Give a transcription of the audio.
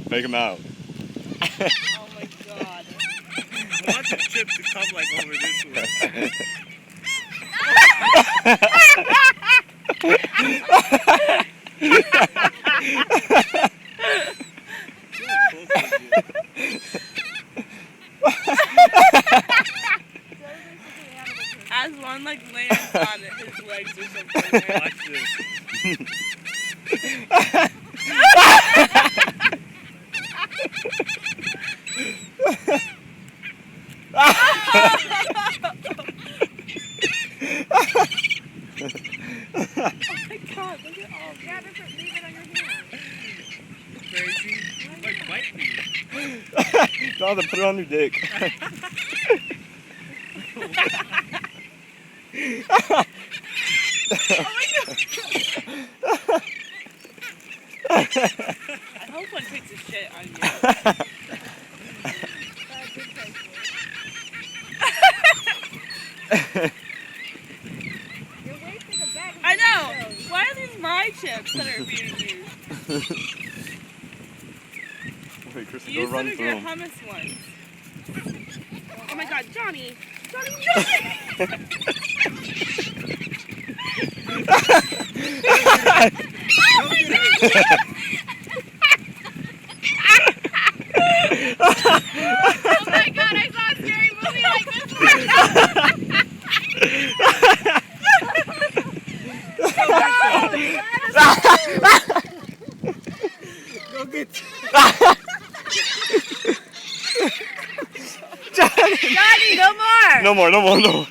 Make him out. Oh my god. I want the chip to come like over this way. As one like lands on his legs or something. Right? Watch this. Oh my god, look at all of that. Leave it on your hand. Crazy. Like, bite me. Don't have to put it on your dick. I hope one takes a shit on you. I know! Why are these my chips that are being used? Wait, Kristen, Use go run some of through your them. hummus ones. Oh my god, Johnny! Johnny, oh my god, I saw a scary movie like this one! Go get Johnny, no more! No more, no more, no more.